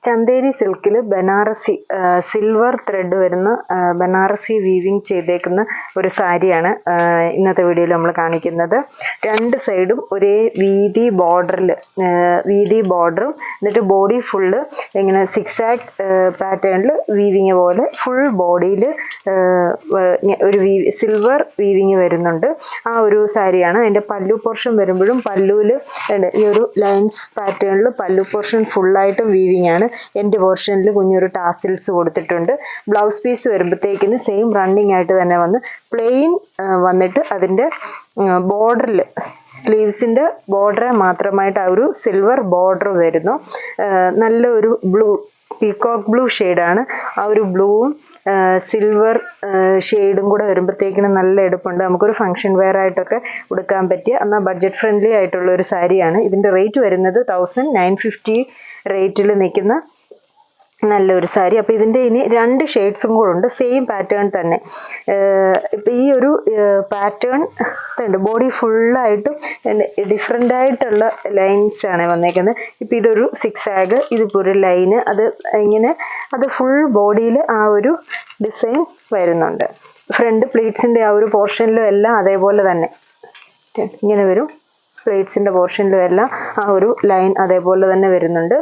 ചന്തേരി സിൽക്കിൽ Banarasi silver thread വരുന്ന Banarasi weaving ചെയ്തേക്കുന്ന ഒരു സാരിയാണ് ഇന്നത്തെ വീഡിയോയിൽ നമ്മൾ കാണിക്കുന്നത്. രണ്ട് സൈഡും ഒരേ വീതി ബോർഡറും എന്നിട്ട് ബോഡി ഫുള്ള് ഇങ്ങനെ സിക്സാക് പാറ്റേണിൽ വീവിങ് പോലെ ഫുൾ ബോഡിയിൽ ഒരു സിൽവർ വീവിങ് വരുന്നുണ്ട്. ആ ഒരു സാരിയാണ്. അതിൻ്റെ പല്ലു പോർഷൻ വരുമ്പോഴും പല്ലുവിൽ ഈ ഒരു ലൈൻസ് പാറ്റേണിൽ പല്ലു പോർഷൻ ഫുള്ളായിട്ടും വീവിങ് ആണ്. എൻ്റെ പോർഷനിൽ കുഞ്ഞൊരു ടാസിൽസ് കൊടുത്തിട്ടുണ്ട്. ബ്ലൗസ് പീസ് വരുമ്പോഴത്തേക്കിന് സെയിം റണ്ണിങ് ആയിട്ട് തന്നെ വന്ന് പ്ലെയിൻ വന്നിട്ട് അതിൻ്റെ ബോർഡറിൽ സ്ലീവ്സിൻ്റെ ബോർഡറെ മാത്രമായിട്ട് ആ ഒരു സിൽവർ ബോർഡർ വരുന്നു. നല്ല ഒരു പീകോക്ക് ബ്ലൂ ഷെയ്ഡാണ്. ആ ഒരു ബ്ലൂവും സിൽവർ ഷെയ്ഡും കൂടെ വരുമ്പോഴത്തേക്കിനും നല്ല എടുപ്പുണ്ട്. നമുക്കൊരു ഫംഗ്ഷൻ വെയർ ആയിട്ടൊക്കെ ഉടുക്കാൻ പറ്റിയ എന്നാൽ ബഡ്ജറ്റ് ഫ്രണ്ട്ലി ആയിട്ടുള്ള ഒരു സാരിയാണ്. ഇതിൻ്റെ റേറ്റ് വരുന്നത് 1950 റേറ്റിൽ നിൽക്കുന്ന നല്ലൊരു സാരി. അപ്പോൾ ഇതിൻ്റെ ഇനി 2 ഷെയ്ഡ്സും കൂടെ ഉണ്ട്, സെയിം പാറ്റേൺ തന്നെ. ഇപ്പം ഈ ഒരു പാറ്റേൺ ബോഡി ഫുള്ളായിട്ടും ഡിഫറെൻ്റ് ആയിട്ടുള്ള ലൈൻസ് ആണ് വന്നേക്കുന്നത്. ഇപ്പം ഇതൊരു സിക്സാഗ്, ഇതിപ്പോൾ ഒരു ലൈന്, അത് ഫുൾ ബോഡിയിൽ ആ ഒരു ഡിസൈൻ വരുന്നുണ്ട്. ഫ്രണ്ട് പ്ലീറ്റ്സിൻ്റെ ആ ഒരു പോർഷനിലും എല്ലാം അതേപോലെ തന്നെ ഇങ്ങനെ വരും. പ്ലേറ്റ്സിൻ്റെ പോർഷനിലും എല്ലാം ആ ഒരു ലൈൻ അതേപോലെ തന്നെ വരുന്നുണ്ട്.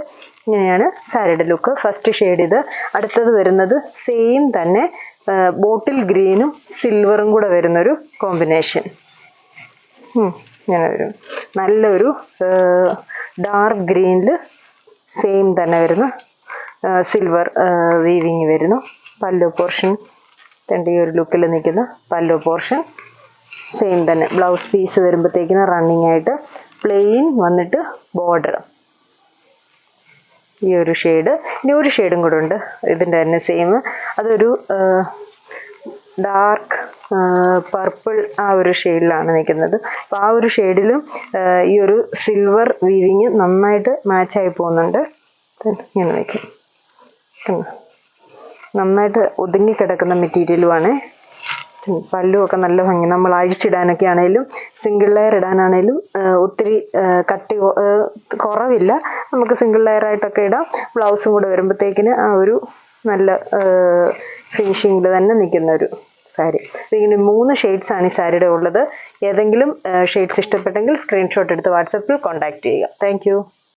ഇങ്ങനെയാണ് സാരിയുടെ ലുക്ക്. ഫസ്റ്റ് ഷെയ്ഡ് ഇത്. അടുത്തത് വരുന്നത് സെയിം തന്നെ ബോട്ടിൽ ഗ്രീനും സിൽവറും കൂടെ വരുന്നൊരു കോമ്പിനേഷൻ. ഇങ്ങനെ വരും. നല്ലൊരു ഡാർക്ക് ഗ്രീനിൽ സെയിം തന്നെ വരുന്ന സിൽവർ വീവിങ് വരുന്നു. പല്ലു പോർഷൻ ഈ ഒരു ലുക്കിൽ നിൽക്കുന്ന പല്ലു പോർഷൻ സെയിം തന്നെ. ബ്ലൗസ് പീസ് വരുമ്പോഴത്തേക്കിന് റണ്ണിങ് ആയിട്ട് പ്ലെയിൻ വന്നിട്ട് ബോർഡർ. ഈ ഒരു ഷെയ്ഡ്. ഇനി ഒരു ഷെയ്ഡും കൂടെ ഉണ്ട് ഇതിൻ്റെ തന്നെ സെയിം. അതൊരു ഡാർക്ക് പർപ്പിൾ ആ ഒരു ഷെയ്ഡിലാണ് നിൽക്കുന്നത്. അപ്പോൾ ആ ഒരു ഷെയ്ഡിലും ഈ ഒരു സിൽവർ വീവിങ് നന്നായിട്ട് മാച്ചായി പോകുന്നുണ്ട്. ഇങ്ങനെ നിൽക്കും. നന്നായിട്ട് ഒതുങ്ങി കിടക്കുന്ന മെറ്റീരിയലുമാണ്. പല്ലുമൊക്കെ നല്ല ഭംഗി. നമ്മൾ അഴിച്ചിടാനൊക്കെ ആണെങ്കിലും സിംഗിൾ ലെയർ ഇടാനാണെങ്കിലും ഒത്തിരി കട്ടി കുറവില്ല. നമുക്ക് സിംഗിൾ ലെയർ ആയിട്ടൊക്കെ ഇടാം. ബ്ലൗസും കൂടെ വരുമ്പോഴത്തേക്കിന് ആ ഒരു നല്ല ഫിനിഷിങ്ങിൽ തന്നെ നിൽക്കുന്ന ഒരു സാരി. ഇങ്ങനെ 3 ഷെയ്ഡ്സാണ് ഈ സാരിയുടെ ഉള്ളത്. ഏതെങ്കിലും ഷെയ്ഡ്സ് ഇഷ്ടപ്പെട്ടെങ്കിൽ സ്ക്രീൻഷോട്ട് എടുത്ത് വാട്സപ്പിൽ കോൺടാക്റ്റ് ചെയ്യുക. താങ്ക്